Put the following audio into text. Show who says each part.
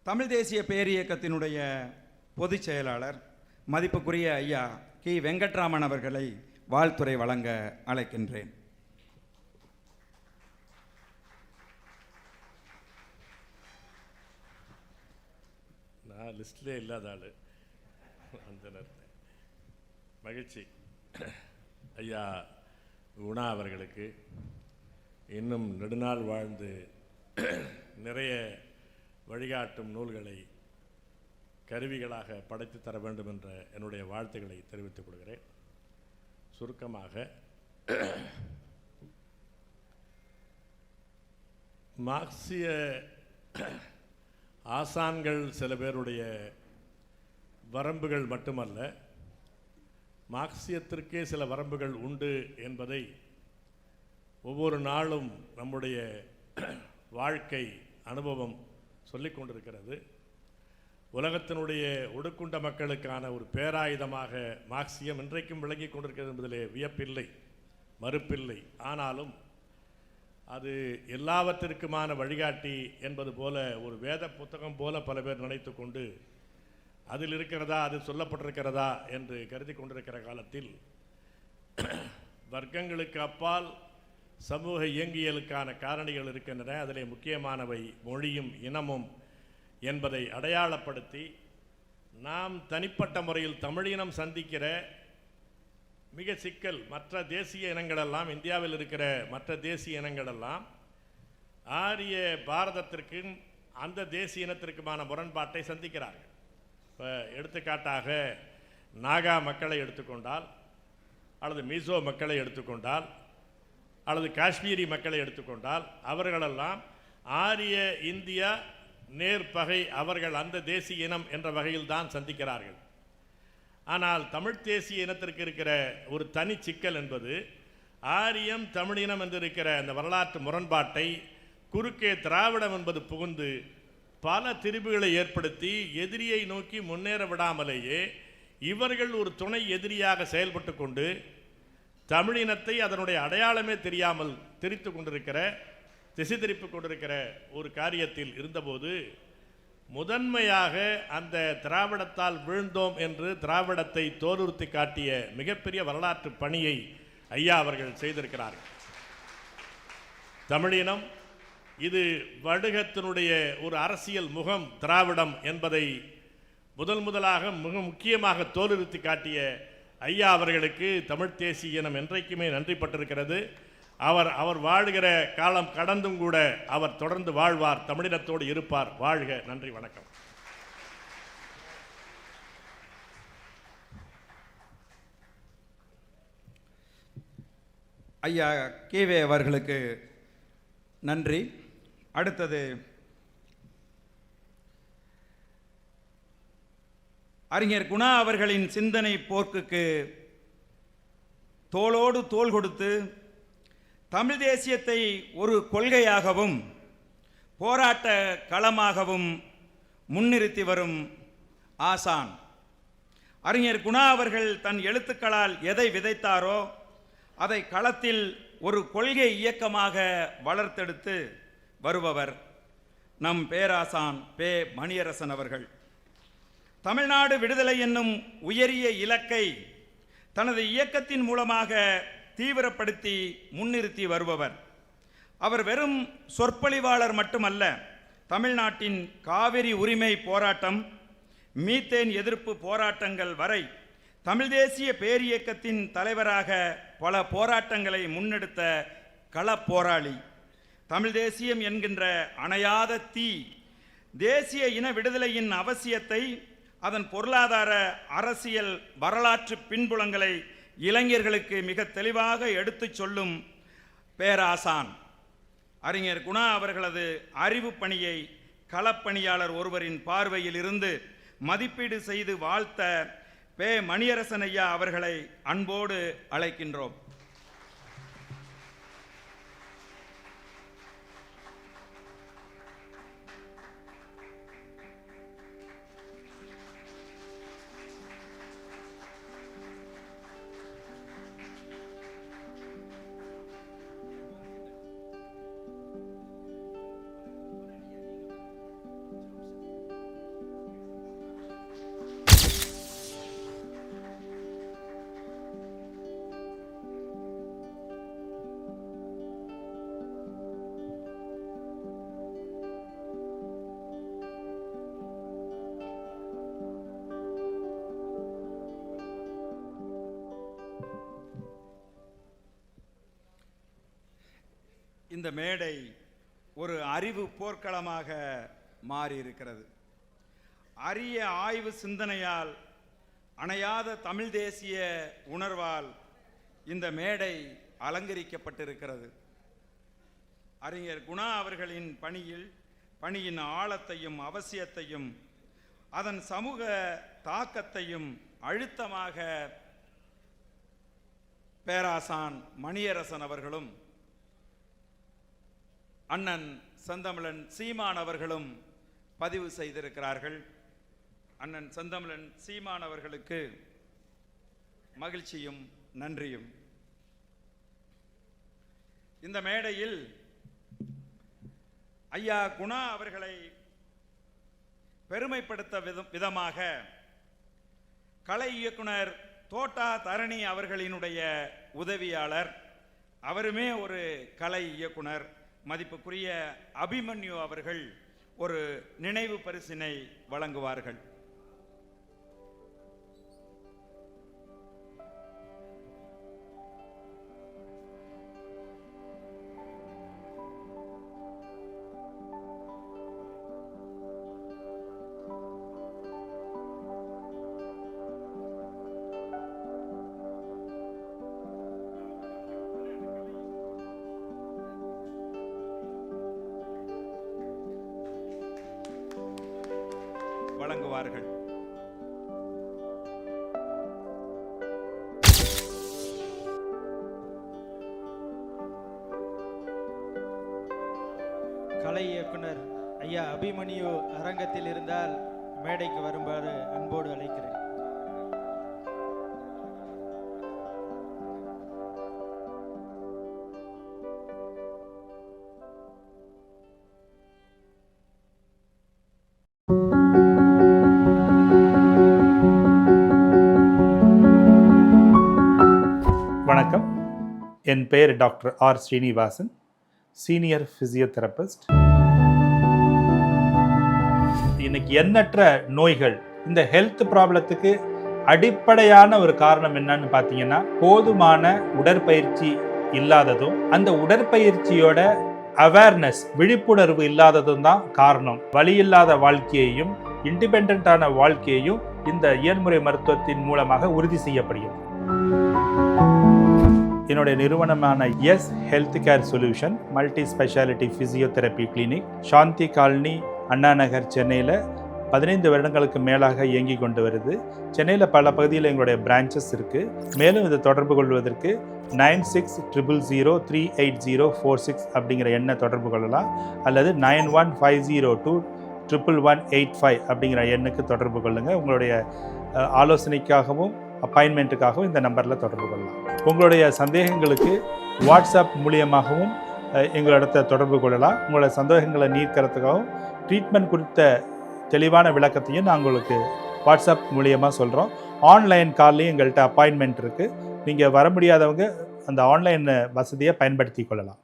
Speaker 1: தமிழ் தேசிய பேரியக்கத்தினுடைய பொதுச் செயலாளர் மதிப்புக்குரிய ஐயா கி வெங்கட்ராமன் அவர்களை வாழ்த்துரை வழங்க அழைக்கின்றேன்.
Speaker 2: நான் லிஸ்ட்லேயே இல்லாத ஆள் அந்த நேரத்தில் மகிழ்ச்சி. ஐயா குணா அவர்களுக்கு இன்னும் நெடுநாள் வாழ்ந்து நிறைய வழிகாட்டும் நூல்களை கருவிகளாக படைத்து தர வேண்டும் என்ற என்னுடைய வாழ்த்துக்களை தெரிவித்துக் கொள்கிறேன். சுருக்கமாக மார்க்சிய ஆசான்கள் சில பேருடைய வரம்புகள் மட்டுமல்ல, மார்க்சியத்திற்கே சில வரம்புகள் உண்டு என்பதை ஒவ்வொரு நாளும் நம்முடைய வாழ்க்கை அனுபவம் சொல்லிக் கொண்டிருக்கிறது. உலகத்தினுடைய ஒடுக்குண்ட மக்களுக்கான ஒரு பேராயுதமாக மார்க்சியம் இன்றைக்கும் விளங்கி கொண்டிருக்கிறது என்பதிலே வியப்பில்லை, மறுப்பில்லை. ஆனாலும் அது எல்லாவற்றிற்குமான வழிகாட்டி என்பது போல ஒரு வேத புத்தகம் போல பல பேர் நினைத்து கொண்டு அதில் இருக்கிறதா, அது சொல்லப்பட்டிருக்கிறதா என்று கருதி கொண்டிருக்கிற காலத்தில் வர்க்கங்களுக்கு அப்பால் சமூக இயங்கியலுக்கான காரணிகள் இருக்கின்றன. அதிலே முக்கியமானவை மொழியும் இனமும் என்பதை அடையாளப்படுத்தி நாம் தனிப்பட்ட முறையில் தமிழினம் சந்திக்கிற மிக சிக்கல், மற்ற தேசிய இனங்களெல்லாம், இந்தியாவில் இருக்கிற மற்ற தேசிய இனங்களெல்லாம் ஆரிய பாரதத்திற்கும் அந்த தேசிய இனத்திற்குமான முரண்பாட்டை சந்திக்கிறார்கள். இப்போ எடுத்துக்காட்டாக நாகா மக்களை எடுத்துக்கொண்டால், அல்லது மீசோ மக்களை எடுத்துக்கொண்டால், அல்லது காஷ்மீரி மக்களை எடுத்துக்கொண்டால், அவர்களெல்லாம் ஆரிய இந்தியா நேர்பகை, அவர்கள் அந்த தேசிய இனம் என்ற வகையில் தான் சந்திக்கிறார்கள். ஆனால் தமிழ் தேசிய இனத்திற்கு இருக்கிற ஒரு தனி சிக்கல் என்பது ஆரியம் தமிழினம் என்று இருக்கிற அந்த வரலாற்று முரண்பாட்டை குறுக்கே திராவிடம் என்பது புகுந்து பல திரிபுகளை ஏற்படுத்தி எதிரியை நோக்கி முன்னேற விடாமலேயே இவர்கள் ஒரு துணை எதிரியாக செயல்பட்டு கொண்டு தமிழினத்தை அதனுடைய அடையாளமே தெரியாமல் திரித்து கொண்டிருக்கிற, திசை திருப்பி கொண்டிருக்கிற ஒரு காரியத்தில் இருந்தபோது முதன்மையாக அந்த திராவிடத்தால் வீழ்ந்தோம் என்று திராவிடத்தை தோலுறுத்தி காட்டிய மிகப்பெரிய வரலாற்று பணியை ஐயா அவர்கள் செய்திருக்கிறார்கள். தமிழினம் இது வடுகத்தினுடைய ஒரு அரசியல் முகம் திராவிடம் என்பதை முதலாக மிக முக்கியமாக தோலுறுத்தி காட்டிய ஐயா அவர்களுக்கு தமிழ் தேசிய இனம் என்றைக்குமே நன்றிப்பட்டிருக்கிறது. அவர் வாழுகிற காலம் கடந்தும் கூட அவர் தொடர்ந்து வாழ்வார், தமிழினத்தோடு இருப்பார். வாழ்க. நன்றி, வணக்கம்.
Speaker 1: ஐயா கேவே அவர்களுக்கு நன்றி. அடுத்தது அறிஞர் குணா அவர்களின் சிந்தனை போக்குக்கு தோளோடு தோள் கொடுத்து தமிழ் தேசியத்தை ஒரு கொள்கையாகவும் போராட்ட களமாகவும் முன்னிறுத்தி வரும் ஆசான் அறிஞர் குணா அவர்கள் தன் எழுத்துக்களால் எதை விதைத்தாரோ அதை களத்தில் ஒரு கொள்கை இயக்கமாக வளர்த்தெடுத்து வருபவர் நம் பேராசான் பே மணியரசன் அவர்கள். தமிழ்நாடு விடுதலை என்னும் உயரிய இலக்கை தனது இயக்கத்தின் மூலமாக தீவிரப்படுத்தி முன்னிறுத்தி வருபவர். அவர் வெறும் சொற்பொழிவாளர் மட்டுமல்ல, தமிழ்நாட்டின் காவிரி உரிமை போராட்டம், மீத்தேன் எதிர்ப்பு போராட்டங்கள் வரை தமிழ் தேசிய பேரியக்கத்தின் தலைவராக பல போராட்டங்களை முன்னெடுத்த களப்போராளி. தமிழ் தேசியம் என்கின்ற அணையாத தீ தேசிய இன விடுதலையின் அவசியத்தை, அதன் பொருளாதார, அரசியல், வரலாற்று பின்புலங்களை இளைஞர்களுக்கு மிக தெளிவாக எடுத்துச் சொல்லும் பேராசான் அறிஞர் குணா அவர்களது அறிவு பணியை களப்பணியாளர் ஒருவரின் பார்வையில் இருந்து மதிப்பீடு செய்து வாழ்த்த பே மணியரசன் ஐயா அவர்களை அன்போடு அழைக்கின்றோம். இந்த மேடை ஒரு அறிவு போர்க்களமாக மாறியிருக்கிறது. அரிய ஆய்வு சிந்தனையால், அணையாத தமிழ் தேசிய உணர்வால் இந்த மேடை அலங்கரிக்கப்பட்டிருக்கிறது. அறிஞர் குணா அவர்களின் பணியின் ஆழத்தையும் அவசியத்தையும் அதன் சமூக தாக்கத்தையும் அழுத்தமாக பேராசான் மணியரசன் அவர்களும் அண்ணன் செந்தமிழன் சீமான் அவர்களும் பதிவு செய்திருக்கிறார்கள். அண்ணன் செந்தமிழன் சீமான் அவர்களுக்கு மகிழ்ச்சியும் நன்றியும். இந்த மேடையில் ஐயா குணா அவர்களை பெருமைப்படுத்த விதமாக கலை இயக்குனர் தோட்டா தரணி அவர்களினுடைய உதவியாளர், அவருமே ஒரு கலை இயக்குனர், மதிப்புக்குரிய அபிமன்யு அவர்கள் ஒரு நினைவு பரிசினை வழங்குவார்கள். வழங்குவார்கள்.
Speaker 3: கலை இயக்குனர் ஐயா அபிமன்யு அரங்கத்தில் இருந்தால் மேடைக்கு வருமாறு அன்போடு அழைக்கிறேன்.
Speaker 4: வணக்கம், என் பெயர் doctor R Srinivasan, senior physiotherapist. இன்னைக்கு எண்ணற்ற நோய்கள், இந்த ஹெல்த் ப்ராப்ளத்துக்கு அடிப்படையான ஒரு காரணம் என்னன்னு பார்த்தீங்கன்னா, போதுமான உடற்பயிற்சி இல்லாததும் அந்த உடற்பயிற்சியோட அவேர்னஸ், விழிப்புணர்வு இல்லாததும் தான் காரணம். வலியில்லாத வாழ்க்கையையும் இண்டிபெண்டான வாழ்க்கையையும் இந்த இயன்முறை மருத்துவத்தின் மூலமாக உறுதி செய்யப்படுகிறது. என்னுடைய நிறுவனமான S health care solution multi speciality physiotherapy clinic Shanti colony, Anna Nagar, சென்னையில் 15 வருடங்களுக்கு மேலாக இயங்கி கொண்டு வருது. சென்னையில் பல பகுதியில் எங்களுடைய பிரான்ச்சஸ் இருக்குது. மேலும் இதை தொடர்பு கொள்வதற்கு 9600038046 அப்படிங்கிற எண்ணை தொடர்பு கொள்ளலாம், அல்லது 9150211185 அப்படிங்கிற எண்ணுக்கு தொடர்பு கொள்ளுங்கள். உங்களுடைய ஆலோசனைக்காகவும் அப்பாயின்மெண்ட்டுக்காகவும் இந்த நம்பரில் தொடர்பு கொள்ளலாம். உங்களுடைய சந்தேகங்களுக்கு வாட்ஸ்அப் மூலியமாகவும் எங்களிடத்தை தொடர்பு கொள்ளலாம். உங்களுடைய சந்தேகங்களை நீக்கிறதுக்காகவும் ட்ரீட்மெண்ட் குறித்த தெளிவான விளக்கத்தையும் நான் உங்களுக்கு வாட்ஸ்அப் மூலியமாக சொல்கிறோம். ஆன்லைன் கால்லையும் எங்கள்கிட்ட அப்பாயின்மெண்ட் இருக்குது. நீங்கள் வர முடியாதவங்க அந்த ஆன்லைன் வசதியை பயன்படுத்தி கொள்ளலாம்.